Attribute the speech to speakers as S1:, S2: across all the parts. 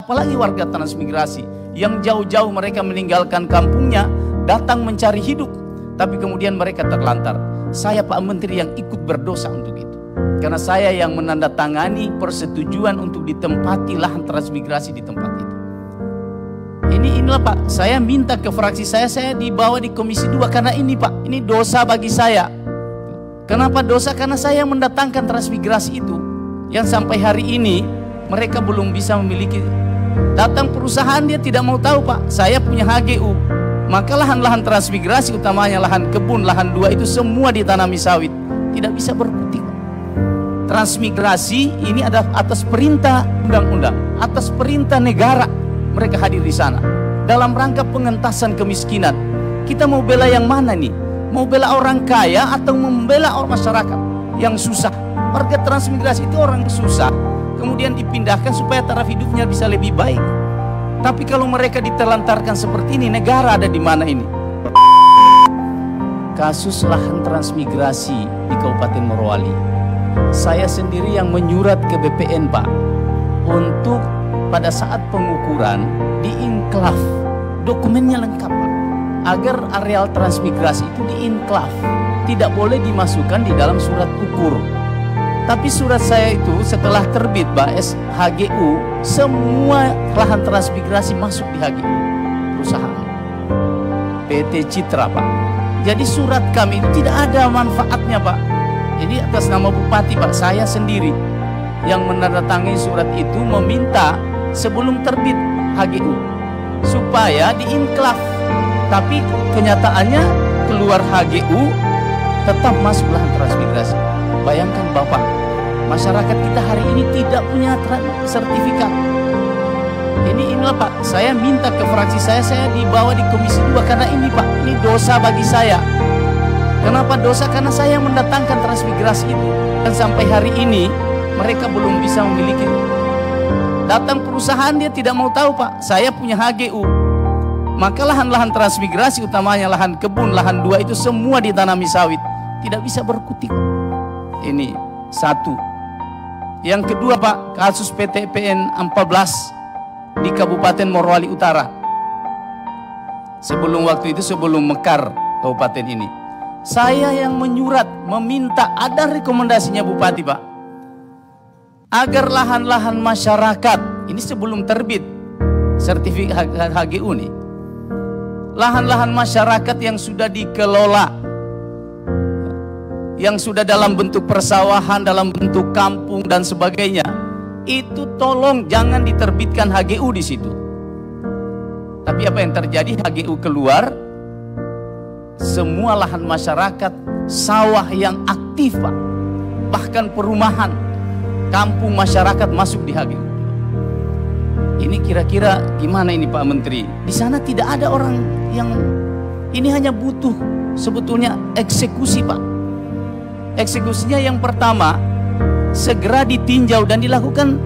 S1: apalagi warga transmigrasi yang jauh-jauh mereka meninggalkan kampungnya datang mencari hidup, tapi kemudian mereka terlantar. Saya Pak Menteri yang ikut berdosa untuk itu, karena saya yang menandatangani persetujuan untuk ditempati lahan transmigrasi di tempat itu. Inilah Pak, saya minta ke fraksi saya dibawa di Komisi 2 karena ini Pak, ini dosa bagi saya. Kenapa dosa? Karena saya mendatangkan transmigrasi itu yang sampai hari ini mereka belum bisa memiliki. Datang perusahaan dia tidak mau tahu Pak, saya punya HGU. Maka lahan-lahan transmigrasi utamanya lahan kebun, lahan 2 itu semua ditanami sawit, tidak bisa berkutik. Transmigrasi ini ada atas perintah undang-undang, atas perintah negara mereka hadir di sana dalam rangka pengentasan kemiskinan. Kita mau bela yang mana nih? Mau bela orang kaya atau membela orang masyarakat yang susah? Warga transmigrasi itu orang susah, kemudian dipindahkan supaya taraf hidupnya bisa lebih baik. Tapi kalau mereka ditelantarkan seperti ini, negara ada di mana ini? Kasus lahan transmigrasi di Kabupaten Morowali, saya sendiri yang menyurat ke BPN Pak, untuk pada saat pengukuran diinklaf, dokumennya lengkap Pak, agar areal transmigrasi itu diinklaf, tidak boleh dimasukkan di dalam surat ukur. Tapi surat saya itu setelah terbit Pak HGU, semua lahan transmigrasi masuk di HGU perusahaan PT Citra Pak. Jadi surat kami itu tidak ada manfaatnya Pak. Ini atas nama Bupati Pak, saya sendiri yang menandatangani surat itu meminta sebelum terbit HGU supaya diinklaf. Tapi kenyataannya keluar HGU tetap masuk lahan transmigrasi. Bayangkan Bapak, masyarakat kita hari ini tidak punya sertifikat. Inilah Pak, saya minta ke fraksi saya dibawa di Komisi 2 karena ini Pak, ini dosa bagi saya. Kenapa dosa? Karena saya yang mendatangkan transmigrasi itu, dan sampai hari ini mereka belum bisa memiliki. Datang perusahaan dia tidak mau tahu Pak, saya punya HGU. Maka lahan-lahan transmigrasi utamanya lahan kebun, lahan 2 itu semua ditanami sawit, tidak bisa berkutik. Ini satu. Yang kedua Pak, kasus PTPN 14 di Kabupaten Morowali Utara. Sebelum waktu itu, sebelum mekar kabupaten ini, saya yang menyurat meminta, ada rekomendasinya Bupati Pak, agar lahan-lahan masyarakat ini sebelum terbit sertifikat HGU nih, lahan-lahan masyarakat yang sudah dikelola, yang sudah dalam bentuk persawahan, dalam bentuk kampung dan sebagainya, itu tolong jangan diterbitkan HGU di situ. Tapi apa yang terjadi? HGU keluar, semua lahan masyarakat, sawah yang aktif Pak, bahkan perumahan, kampung masyarakat masuk di HGU. Ini kira-kira gimana ini Pak Menteri? Di sana tidak ada orang yang, ini hanya butuh sebetulnya eksekusi Pak. Eksekusinya yang pertama, segera ditinjau dan dilakukan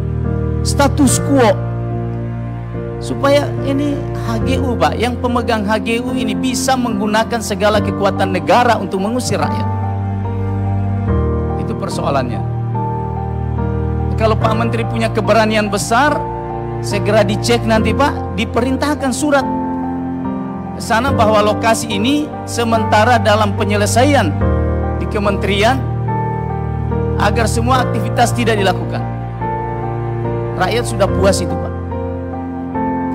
S1: status quo, supaya ini HGU Pak, yang pemegang HGU ini bisa menggunakan segala kekuatan negara untuk mengusir rakyat. Itu persoalannya. Kalau Pak Menteri punya keberanian besar, segera dicek nanti Pak, diperintahkan surat ke sana bahwa lokasi ini sementara dalam penyelesaian di kementerian agar semua aktivitas tidak dilakukan. Rakyat sudah puas itu Pak,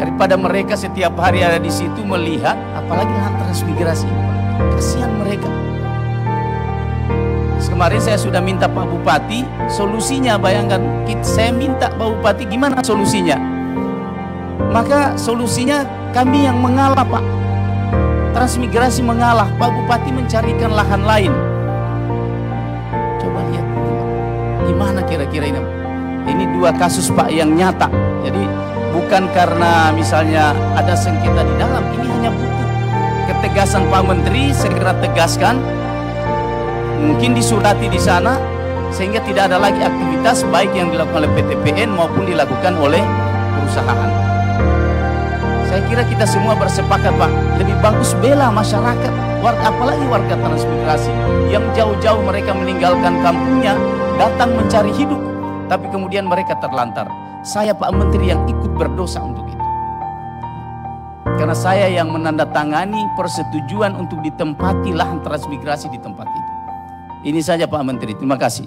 S1: daripada mereka setiap hari ada di situ melihat, apalagi lahan transmigrasi ini Pak, kasihan mereka. Kemarin saya sudah minta Pak Bupati solusinya, bayangkan, saya minta Pak Bupati gimana solusinya. Maka solusinya kami yang mengalah Pak, transmigrasi mengalah, Pak Bupati mencarikan lahan lain. Coba lihat gimana kira-kira ini. Ini dua kasus Pak yang nyata. Jadi bukan karena misalnya ada sengketa di dalam, ini hanya butuh ketegasan Pak Menteri, segera tegaskan, mungkin disurati di sana sehingga tidak ada lagi aktivitas baik yang dilakukan oleh PTPN maupun dilakukan oleh perusahaan. Saya kira kita semua bersepakat Pak, lebih bagus bela masyarakat, apalagi warga transmigrasi yang jauh-jauh mereka meninggalkan kampungnya datang mencari hidup, tapi kemudian mereka terlantar. Saya Pak Menteri yang ikut berdosa untuk itu. Karena saya yang menandatangani persetujuan untuk ditempati lahan transmigrasi di tempat itu. Ini saja Pak Menteri, terima kasih.